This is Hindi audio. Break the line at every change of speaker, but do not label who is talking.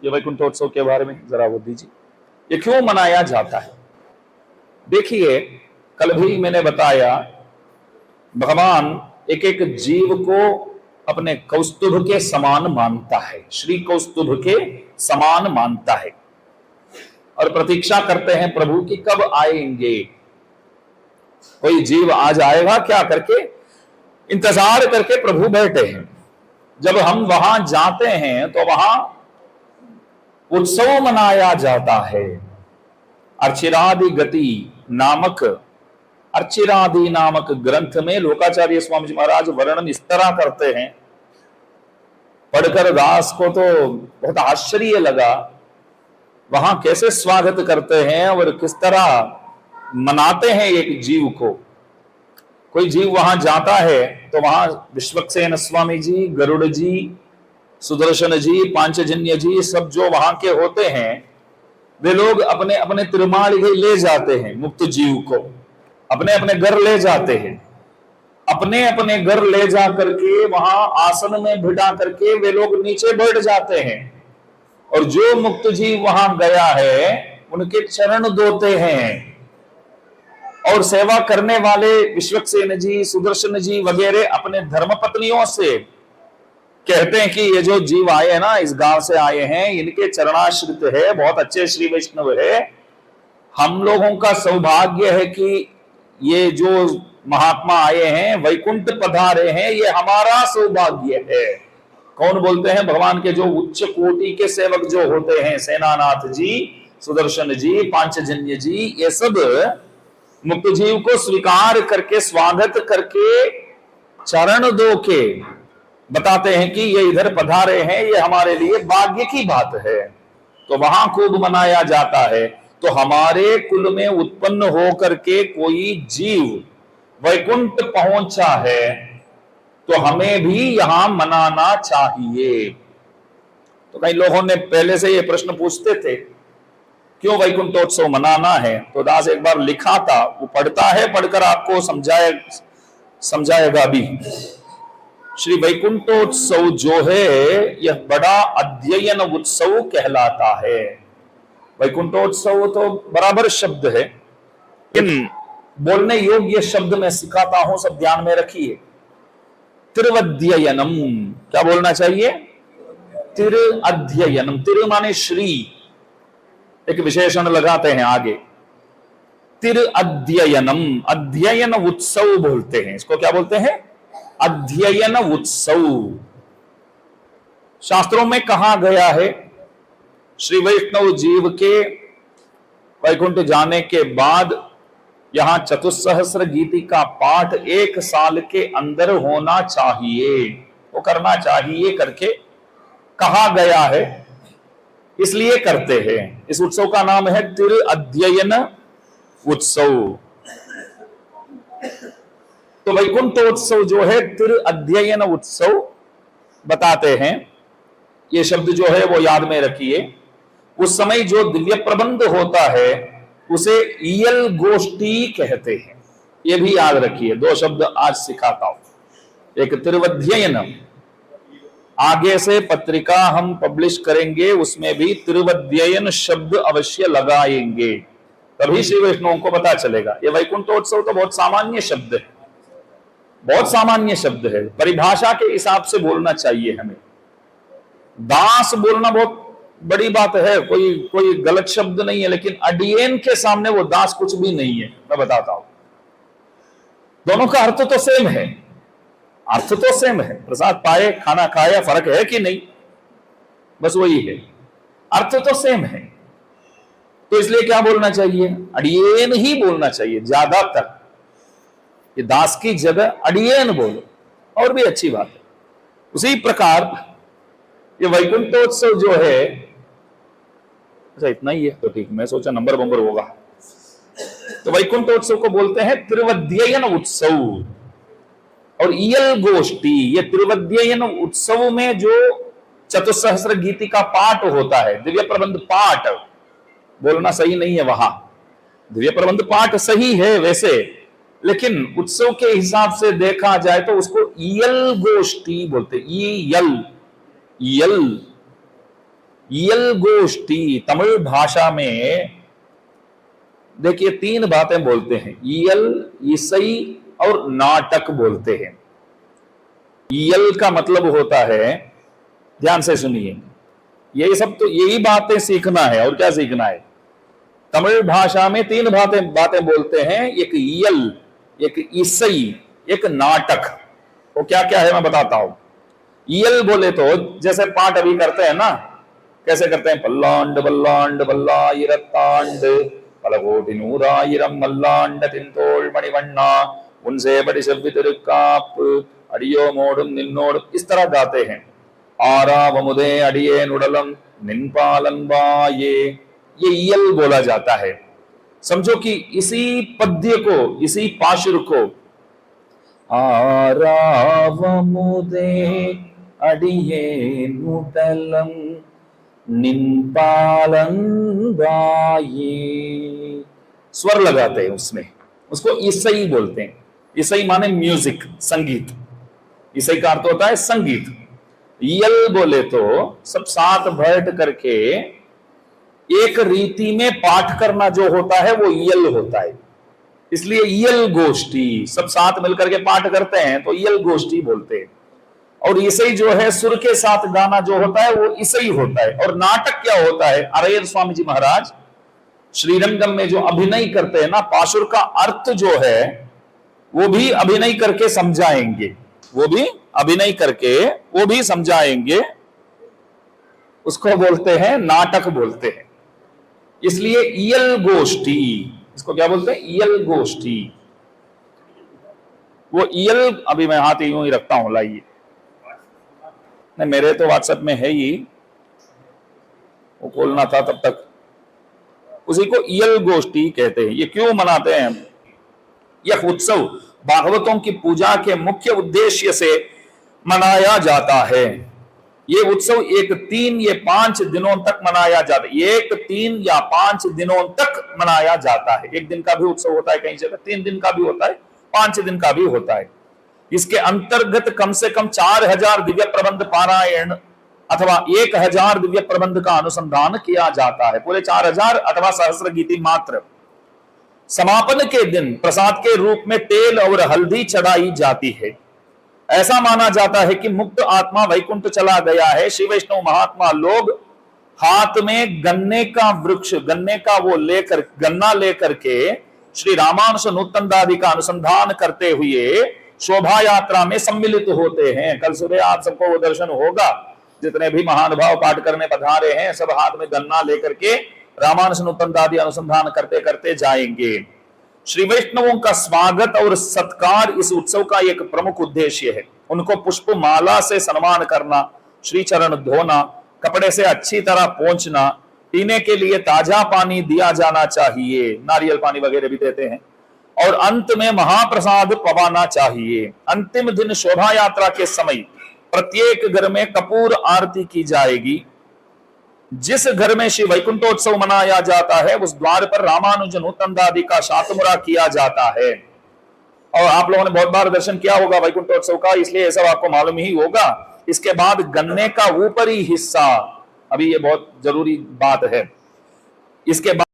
ये वैकुंठोत्सव के बारे में जरा वो दीजिए, ये क्यों मनाया जाता है। देखिए, कल भी मैंने बताया, भगवान एक एक जीव को अपने कौस्तुभ के समान मानता है, श्री कौस्तुभ के समान मानता है, और प्रतीक्षा करते हैं प्रभु की कब आएंगे, कोई जीव आज आएगा क्या करके इंतजार करके प्रभु बैठे हैं। जब हम वहां जाते हैं तो वहां उत्सव मनाया जाता है। अर्चिरादि गति नामक, अर्चिरादि नामक ग्रंथ में लोकाचार्य स्वामी जी महाराज वर्णन इस तरह करते हैं, पढ़कर दास को तो बहुत आश्चर्य लगा। वहां कैसे स्वागत करते हैं और किस तरह मनाते हैं एक जीव को। कोई जीव वहां जाता है तो वहां विश्वक्सेन स्वामी जी, गरुड़ जी, सुदर्शन जी, पांचजन्य जी, सब जो वहां के होते हैं, वे लोग अपने अपने तिरुमाल ले जाते हैं मुक्त जीव को, अपने अपने घर ले जाते हैं। अपने अपने घर ले जा करके वहां आसन में बिठा करके वे लोग नीचे बैठ जाते हैं, और जो मुक्त जीव वहां गया है उनके चरण धोते हैं। और सेवा करने वाले विश्वक्सेन जी, सुदर्शन जी वगैरह अपने धर्मपत्नियों से कहते हैं कि ये जो जीव आए हैं ना, इस गांव से आए हैं, इनके चरणाश्रित है, बहुत अच्छे श्री वैष्णव है, हम लोगों का सौभाग्य है कि ये जो महात्मा आए हैं, वैकुंठ पधारे हैं, ये हमारा सौभाग्य है। कौन बोलते हैं? भगवान के जो उच्च कोटि के सेवक जो होते हैं, सेनानाथ जी, सुदर्शन जी, पांचजन्य जी, ये सब मुक्त जीव को स्वीकार करके, स्वागत करके, चरण धो के बताते हैं कि ये इधर पधारे हैं, ये हमारे लिए भाग्य की बात है। तो वहां खूब मनाया जाता है। तो हमारे कुल में उत्पन्न होकर के कोई जीव वैकुंठ पहुंचा है तो हमें भी यहां मनाना चाहिए। तो कई लोगों ने पहले से ये प्रश्न पूछते थे, क्यों वैकुंठोत्सव मनाना है? तो दास एक बार लिखा था, वो पढ़ता है, पढ़कर आपको समझाएगा भी। श्री वैकुंठोत्सव जो है यह बड़ा अध्ययन उत्सव कहलाता है। वैकुंठोत्सव तो बराबर शब्द है, लेकिन बोलने योग्य शब्द में सिखाता हूं, सब ध्यान में रखिए। तिरुवध्ययनम, क्या बोलना चाहिए? तिरुअध्ययनम। तिरु माने श्री, एक विशेषण लगाते हैं आगे, तिरुअध्ययनम, अध्ययन उत्सव बोलते हैं इसको। क्या बोलते हैं? अध्ययन उत्सव। शास्त्रों में कहा गया है, श्री वैष्णव जीव के वैकुंठ जाने के बाद यहां चतुस्सहस्र गीति का पाठ 1 साल के अंदर होना चाहिए, वो करना चाहिए करके कहा गया है, इसलिए करते हैं। इस उत्सव का नाम है तिरुअध्ययन उत्सव। तो वैकुंठोत्सव जो है तिरुअध्ययन उत्सव बताते हैं। ये शब्द जो है वो याद में रखिए। उस समय जो दिव्य प्रबंध होता है उसे ईयल गोष्ठी कहते हैं, ये भी याद रखिए। 2 शब्द आज सिखाता हूं। एक तिरुअध्ययन, आगे से पत्रिका हम पब्लिश करेंगे, उसमें भी तिरुवध्ययन शब्द अवश्य लगाएंगे, तभी श्री वैष्णवों को पता चलेगा। ये वैकुंठोत्सव तो बहुत सामान्य शब्द है, बहुत सामान्य शब्द है, परिभाषा के हिसाब से बोलना चाहिए हमें। दास बोलना बहुत बड़ी बात है, कोई गलत शब्द नहीं है, लेकिन अडियन के सामने वो दास कुछ भी नहीं है। मैं बताता हूं, दोनों का अर्थ तो सेम है, अर्थ तो सेम है। प्रसाद पाए, खाना खाया, फर्क है कि नहीं? बस वही है, अर्थ तो सेम है। तो इसलिए क्या बोलना चाहिए? अडियन ही बोलना चाहिए ज्यादातर। ये दास की जगह अडियन बोलो, और भी अच्छी बात है। उसी प्रकार ये वैकुंठोत्सव जो है, अच्छा इतना ही है तो ठीक, मैं सोचा नंबर बंबर होगा। तो वैकुंठोत्सव को बोलते हैं तिरुवध्ययन उत्सव और ईयल गोष्ठी। ये तिरुवध्ययन उत्सव में जो चतुस्सहस्र गीति का पाठ होता है, दिव्य प्रबंध पाठ बोलना सही नहीं है वहां, दिव्य प्रबंध पाठ सही है वैसे, लेकिन उत्सव के हिसाब से देखा जाए तो उसको ईयल गोष्ठी बोलते। ईयल, यल, इयल गोष्ठी तमिल भाषा में देखिए 3 बातें बोलते हैं, इयल, इसई और नाटक बोलते हैं। इयल का मतलब होता है, ध्यान से सुनिए, यही सब तो यही बातें सीखना है और क्या सीखना है। तमिल भाषा में 3 बातें बोलते हैं, एक इयल, एक इसई, एक नाटक। वो क्या क्या है मैं बताता हूं। इयल बोले तो जैसे पाठ अभी करते हैं ना, कैसे करते हैं, पल्लांड बल्लांड बल्लायिरत्तांड पलकोटि नूरायिरम मल्लांड तिंतोल मणिवन्ना उनसे बड़ी सभ्य तिरुक्काप अडियो मोडुम निन्नोडुम, इस तरह गाते हैं। आरा वमुदे अडिये नुडलम निन्पालन बाये, ये इयल बोला जाता है। समझो कि इसी पद्य को, इसी पाशुर को आरावमुदे अडिये नुडलम निन्पालन बाये, स्वर लगाते हैं उसमें, उसको इसई बोलते हैं। इसई माने म्यूजिक, संगीत। इसई का अर्थ होता है संगीत। इयल बोले तो सब साथ बैठ करके एक रीति में पाठ करना जो होता है वो इयल होता है। इसलिए इयल गोष्ठी, सब साथ मिलकर के पाठ करते हैं तो इयल गोष्ठी बोलते हैं। और इसई जो है सुर के साथ गाना जो होता है वो इसई होता है। और नाटक क्या होता है, अरविंद स्वामी जी महाराज श्रीरंगम में जो अभिनय करते हैं ना, पाशुर का अर्थ जो है वो भी अभिनय करके समझाएंगे, वो भी अभिनय करके वो भी समझाएंगे, उसको बोलते हैं नाटक बोलते हैं। इसलिए इयल गोष्ठी, इसको क्या बोलते हैं, इयल गोष्ठी। वो इयल, अभी मैं हाथ यूं ही रखता हूं, लाइए, नहीं मेरे तो व्हाट्सएप में है ही, वो खोलना था तब तक। उसी को इयल गोष्ठी कहते हैं। ये क्यों मनाते हैं? यह उत्सव भागवतों की पूजा के मुख्य उद्देश्य से मनाया जाता है। ये उत्सव 1, 3 या 5 दिनों तक मनाया जाता है। 1, 3 या 5 दिनों तक मनाया जाता है। 1 दिन का भी उत्सव होता है, कहीं जगह 3 दिन का भी होता है, 5 दिन का भी होता है। इसके अंतर्गत कम से कम 4000 दिव्य प्रबंध पारायण अथवा 1000 दिव्य प्रबंध का अनुसंधान किया जाता है। पूरे 4000 अथवा सहस्र गीति मात्र। समापन के दिन प्रसाद के रूप में तेल और हल्दी चढ़ाई जाती है। ऐसा माना जाता है कि मुक्त आत्मा वैकुंठ चला गया है। श्री वैष्णव महात्मा लोग हाथ में गन्ने का वृक्ष, गन्ने का वो लेकर, गन्ना लेकर के श्री रामानुज नूतनदादि का अनुसंधान करते हुए शोभा यात्रा में सम्मिलित होते हैं। कल सुबह आप सबको वो दर्शन होगा। जितने भी महानुभाव पाठ करने पधारे हैं सब हाथ में गन्ना लेकर के रामानुज नूतनदादि अनुसंधान करते करते जाएंगे। श्री वैष्णवों का स्वागत और सत्कार इस उत्सव का एक प्रमुख उद्देश्य है। उनको पुष्प माला से सम्मान करना, श्री चरण धोना, कपड़े से अच्छी तरह पोंछना, पीने के लिए ताजा पानी दिया जाना चाहिए, नारियल पानी वगैरह भी देते हैं, और अंत में महाप्रसाद पवाना चाहिए। अंतिम दिन शोभा यात्रा के समय प्रत्येक घर में कपूर आरती की जाएगी। जिस घर में श्री वैकुंठोत्सव मनाया जाता है उस द्वार पर रामानुज नूतनदादि का शातमुरा किया जाता है। और आप लोगों ने बहुत बार दर्शन किया होगा वैकुंठोत्सव का, इसलिए ये सब आपको मालूम ही होगा। इसके बाद गन्ने का ऊपरी हिस्सा, अभी ये बहुत जरूरी बात है, इसके बाद